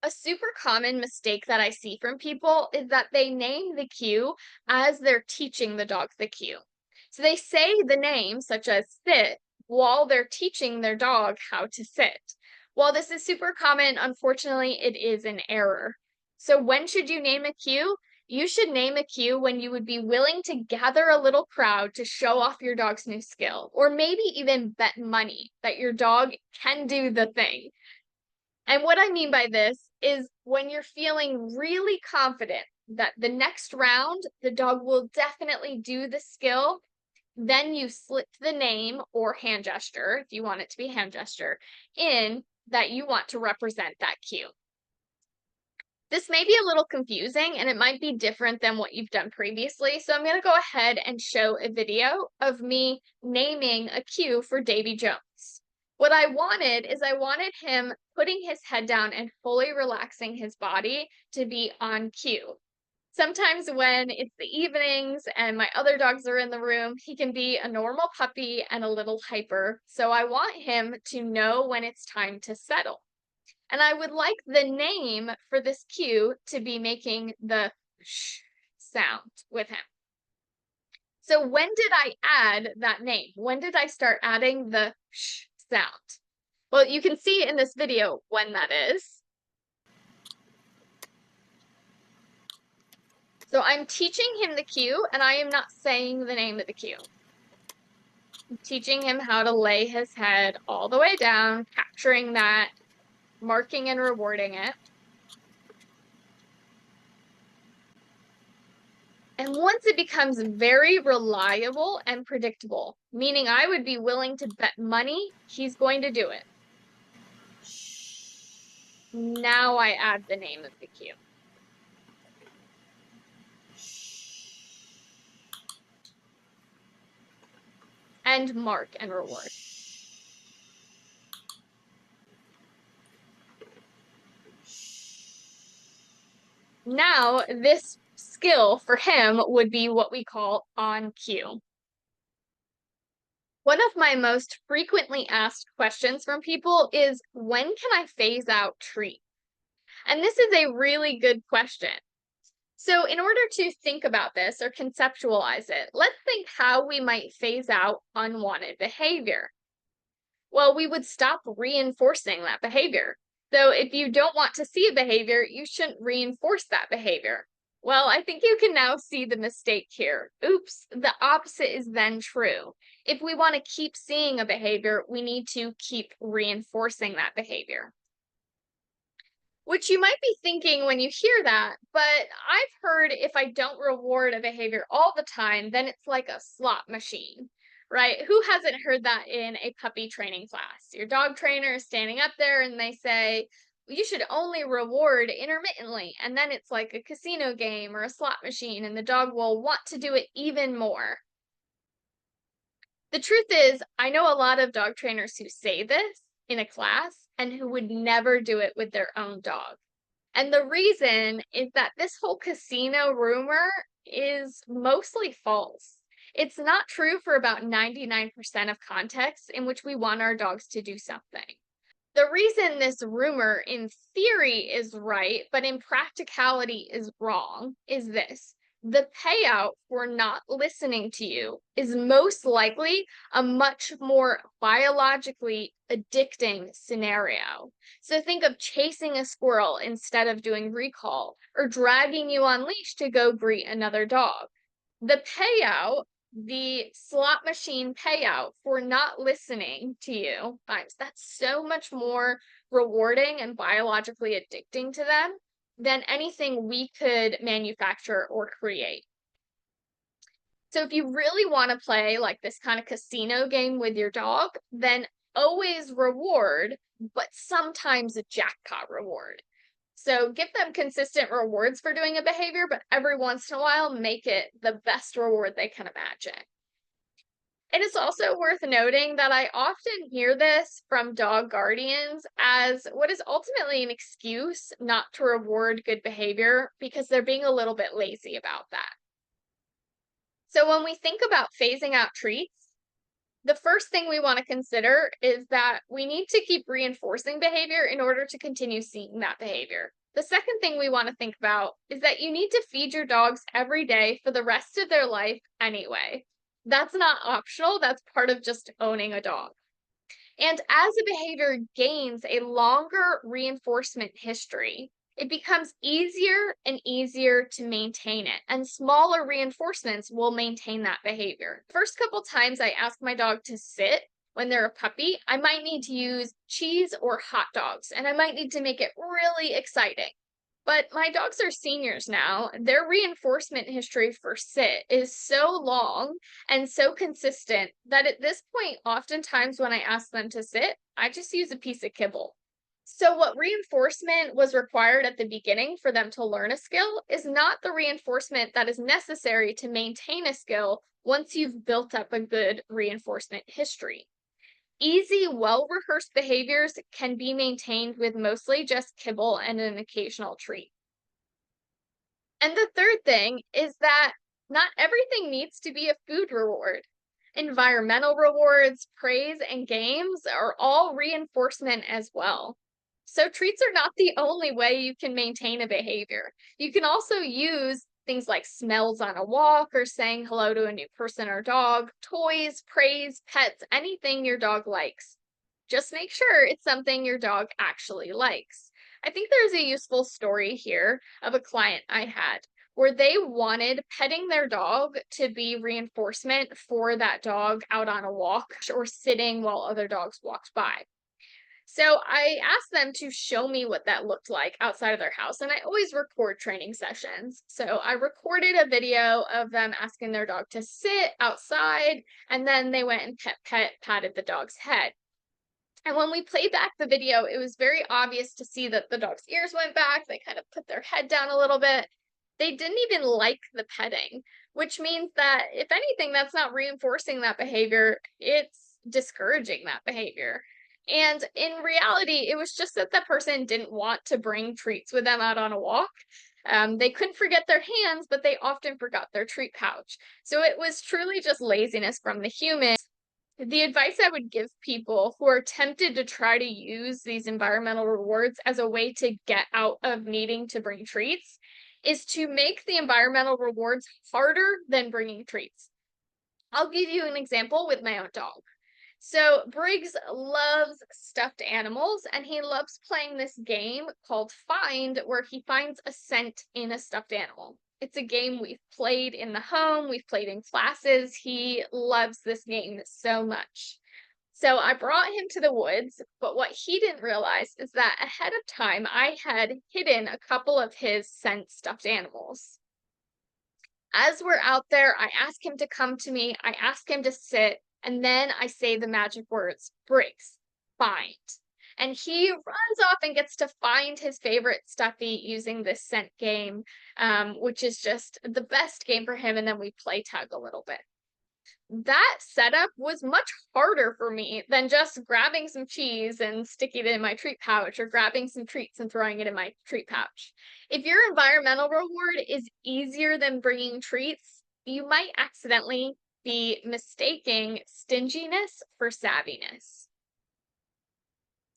A super common mistake that I see from people is that they name the cue as they're teaching the dog the cue. So they say the name, such as sit, while they're teaching their dog how to sit. While this is super common, unfortunately, it is an error. So when should you name a cue? You should name a cue when you would be willing to gather a little crowd to show off your dog's new skill, or maybe even bet money that your dog can do the thing. And what I mean by this is when you're feeling really confident that the next round the dog will definitely do the skill, then you slip the name or hand gesture, if you want it to be hand gesture, in that you want to represent that cue. This may be a little confusing and it might be different than what you've done previously. So I'm going to go ahead and show a video of me naming a cue for Davy Jones. What I wanted him putting his head down and fully relaxing his body to be on cue. Sometimes when it's the evenings and my other dogs are in the room, he can be a normal puppy and a little hyper. So I want him to know when it's time to settle. And I would like the name for this cue to be making the sh sound with him. So when did I add that name? When did I start adding the sh sound? Well, you can see in this video when that is. So I'm teaching him the cue, and I am not saying the name of the cue. I'm teaching him how to lay his head all the way down, capturing that, marking and rewarding it. And once it becomes very reliable and predictable, meaning I would be willing to bet money he's going to do it. Now I add the name of the cue. And mark and reward. Now, this skill for him would be what we call on cue. One of my most frequently asked questions from people is, when can I phase out treats? And this is a really good question. So in order to think about this or conceptualize it, let's think how we might phase out unwanted behavior. Well, we would stop reinforcing that behavior. So if you don't want to see a behavior, you shouldn't reinforce that behavior. Well, I think you can now see the mistake here. Oops, the opposite is then true. If we want to keep seeing a behavior, we need to keep reinforcing that behavior. Which you might be thinking when you hear that, but I've heard if I don't reward a behavior all the time, then it's like a slot machine, right? Who hasn't heard that in a puppy training class? Your dog trainer is standing up there and they say, you should only reward intermittently. And then it's like a casino game or a slot machine, and the dog will want to do it even more. The truth is, I know a lot of dog trainers who say this in a class and who would never do it with their own dog. And the reason is that this whole casino rumor is mostly false. It's not true for about 99% of contexts in which we want our dogs to do something. The reason this rumor in theory is right, but in practicality is wrong, is this. The payout for not listening to you is most likely a much more biologically addicting scenario. So think of chasing a squirrel instead of doing recall, or dragging you on leash to go greet another dog. The payout, the slot machine payout for not listening to you, that's so much more rewarding and biologically addicting to them than anything we could manufacture or create. So if you really want to play like this kind of casino game with your dog, then always reward, but sometimes a jackpot reward. So give them consistent rewards for doing a behavior, but every once in a while, make it the best reward they can imagine. And it's also worth noting that I often hear this from dog guardians as what is ultimately an excuse not to reward good behavior because they're being a little bit lazy about that. So when we think about phasing out treats, The first thing we want to consider is that we need to keep reinforcing behavior in order to continue seeing that behavior. The second thing we want to think about is that you need to feed your dogs every day for the rest of their life anyway. That's not optional, that's part of just owning a dog. And as a behavior gains a longer reinforcement history, it becomes easier and easier to maintain it, and smaller reinforcements will maintain that behavior. First couple times I ask my dog to sit when they're a puppy, I might need to use cheese or hot dogs, and I might need to make it really exciting. But my dogs are seniors now. Their reinforcement history for sit is so long and so consistent that at this point, oftentimes when I ask them to sit, I just use a piece of kibble. So, what reinforcement was required at the beginning for them to learn a skill is not the reinforcement that is necessary to maintain a skill once you've built up a good reinforcement history. Easy, well-rehearsed behaviors can be maintained with mostly just kibble and an occasional treat. And the third thing is that not everything needs to be a food reward. Environmental rewards, praise, and games are all reinforcement as well. So treats are not the only way you can maintain a behavior. You can also use things like smells on a walk or saying hello to a new person or dog, toys, praise, pets, anything your dog likes. Just make sure it's something your dog actually likes. I think there's a useful story here of a client I had where they wanted petting their dog to be reinforcement for that dog out on a walk or sitting while other dogs walked by. So I asked them to show me what that looked like outside of their house. And I always record training sessions. So I recorded a video of them asking their dog to sit outside, and then they went and patted the dog's head. And when we played back the video, it was very obvious to see that the dog's ears went back. They kind of put their head down a little bit. They didn't even like the petting, which means that if anything, that's not reinforcing that behavior. It's discouraging that behavior. And in reality, it was just that the person didn't want to bring treats with them out on a walk. They couldn't forget their hands, but they often forgot their treat pouch. So it was truly just laziness from the human. The advice I would give people who are tempted to try to use these environmental rewards as a way to get out of needing to bring treats is to make the environmental rewards harder than bringing treats. I'll give you an example with my own dog. So Briggs loves stuffed animals, and he loves playing this game called Find, where he finds a scent in a stuffed animal. It's a game we've played in the home, we've played in classes. He loves this game so much. So I brought him to the woods, but what he didn't realize is that ahead of time, I had hidden a couple of his scent stuffed animals. As we're out there, I ask him to come to me, I ask him to sit, and then I say the magic words, Briggs, find. And he runs off and gets to find his favorite stuffy using this scent game, which is just the best game for him. And then we play tag a little bit. That setup was much harder for me than just grabbing some cheese and sticking it in my treat pouch, or grabbing some treats and throwing it in my treat pouch. If your environmental reward is easier than bringing treats, you might accidentally be mistaking stinginess for savviness.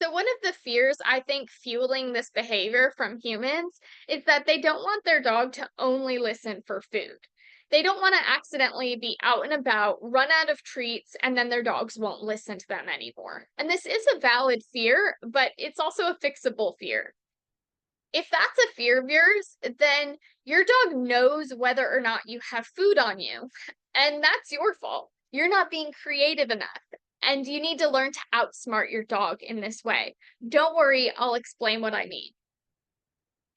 So one of the fears I think fueling this behavior from humans is that they don't want their dog to only listen for food. They don't want to accidentally be out and about, run out of treats, and then their dogs won't listen to them anymore. And this is a valid fear, but it's also a fixable fear. If that's a fear of yours, then your dog knows whether or not you have food on you. And that's your fault. You're not being creative enough. And you need to learn to outsmart your dog in this way. Don't worry, I'll explain what I mean.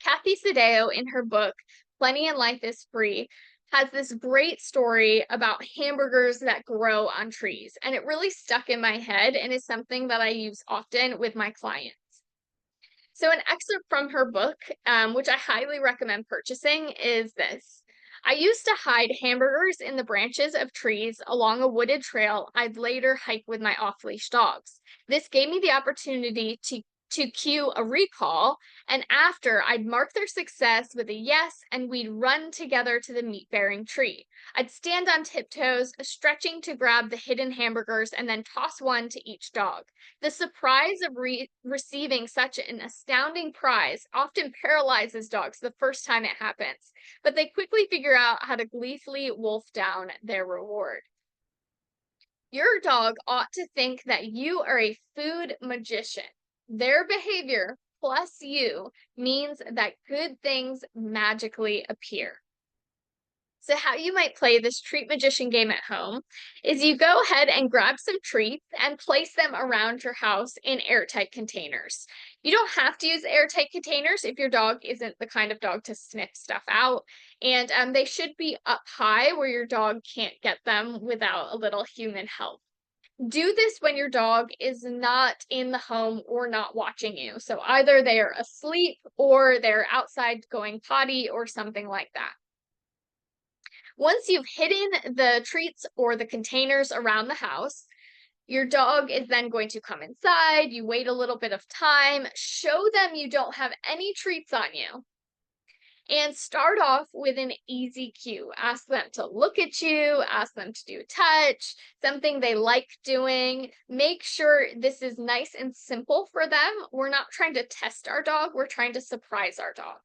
Kathy Sadeo, in her book, Plenty in Life is Free, has this great story about hamburgers that grow on trees. And it really stuck in my head and is something that I use often with my clients. So an excerpt from her book, which I highly recommend purchasing, is this. I used to hide hamburgers in the branches of trees along a wooded trail I'd later hike with my off-leash dogs. This gave me the opportunity to to cue a recall, and after I'd mark their success with a yes, and we'd run together to the meat bearing tree. I'd stand on tiptoes, stretching to grab the hidden hamburgers, and then toss one to each dog. The surprise of receiving such an astounding prize often paralyzes dogs the first time it happens, but they quickly figure out how to gleefully wolf down their reward. Your dog ought to think that you are a food magician. Their behavior plus you means that good things magically appear. So, how you might play this treat magician game at home is you go ahead and grab some treats and place them around your house in airtight containers. You don't have to use airtight containers if your dog isn't the kind of dog to sniff stuff out. And they should be up high where your dog can't get them without a little human help. Do this when your dog is not in the home or not watching you. So, either they're asleep or they're outside going potty or something like that. Once you've hidden the treats or the containers around the house, your dog is then going to come inside. You wait a little bit of time, show them you don't have any treats on you, and start off with an easy cue. Ask them to look at you, ask them to do a touch, something they like doing. Make sure this is nice and simple for them. We're not trying to test our dog, we're trying to surprise our dog.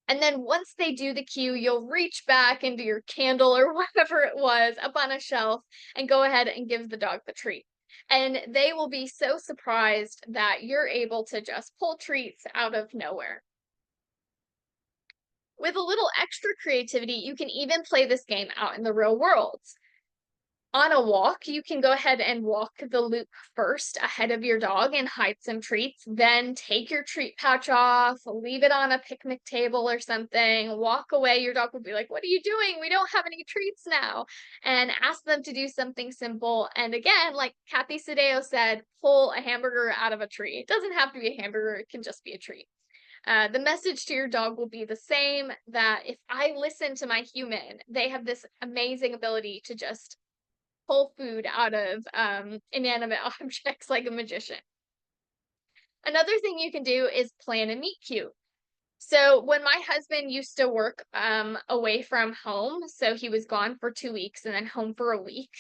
And then once they do the cue, you'll reach back into your candle or whatever it was up on a shelf and go ahead and give the dog the treat. And they will be so surprised that you're able to just pull treats out of nowhere. With a little extra creativity, you can even play this game out in the real world. On a walk, you can go ahead and walk the loop first ahead of your dog and hide some treats. Then take your treat pouch off, leave it on a picnic table or something, walk away. Your dog will be like, "What are you doing? We don't have any treats now." And ask them to do something simple. And again, like Kathy Sadeo said, pull a hamburger out of a tree. It doesn't have to be a hamburger, it can just be a treat. The message to your dog will be the same, that if I listen to my human, they have this amazing ability to just pull food out of inanimate objects like a magician. Another thing you can do is plan a meet cute. So when my husband used to work away from home, so he was gone for 2 weeks and then home for a week,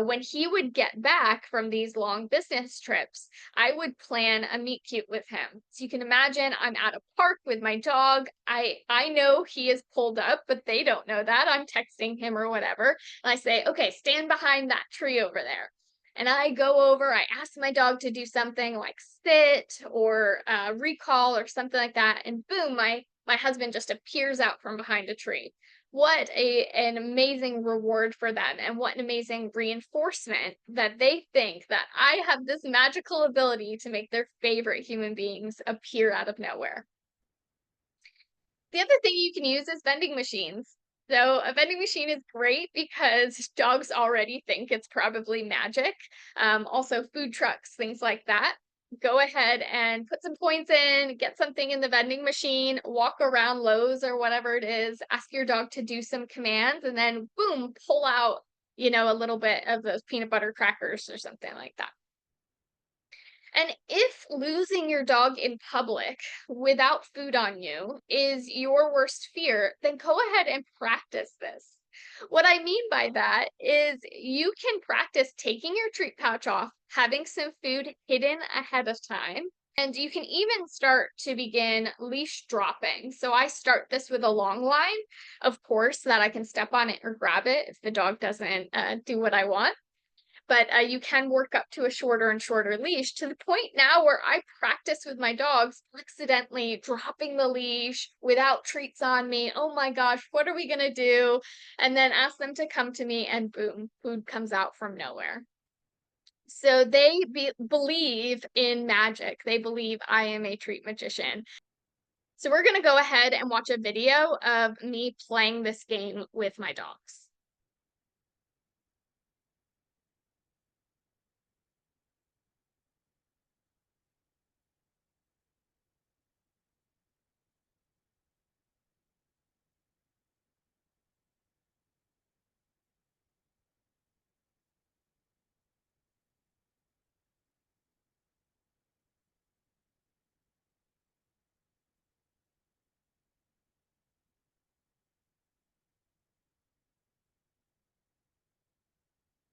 when he would get back from these long business trips, I would plan a meet cute with him. So you can imagine I'm at a park with my dog. I know he is pulled up, but they don't know that. I'm texting him or whatever. And I say, "Okay, stand behind that tree over there." And I go over, I ask my dog to do something like sit or recall or something like that, and boom, my husband just appears out from behind a tree. What an amazing reward for them, and what an amazing reinforcement that they think that I have this magical ability to make their favorite human beings appear out of nowhere. The other thing you can use is vending machines. So a vending machine is great because dogs already think it's probably magic. Also food trucks, things like that. Go ahead and put some points in, get something in the vending machine, walk around Lowe's or whatever it is, ask your dog to do some commands, and then boom, pull out, a little bit of those peanut butter crackers or something like that. And if losing your dog in public without food on you is your worst fear, then go ahead and practice this. What I mean by that is you can practice taking your treat pouch off, having some food hidden ahead of time, and you can even start to begin leash dropping. So I start this with a long line, of course, so that I can step on it or grab it if the dog doesn't do what I want. But you can work up to a shorter and shorter leash, to the point now where I practice with my dogs accidentally dropping the leash without treats on me. Oh my gosh, what are we going to do? And then ask them to come to me, and boom, food comes out from nowhere. So they believe in magic. They believe I am a treat magician. So we're going to go ahead and watch a video of me playing this game with my dogs.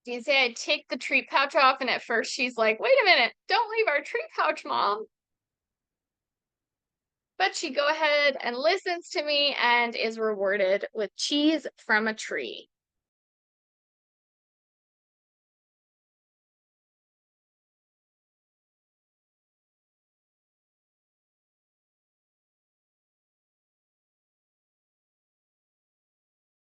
Do you say I take the treat pouch off and at first she's like, wait a minute, don't leave our treat pouch, Mom. But she go ahead and listens to me and is rewarded with cheese from a tree.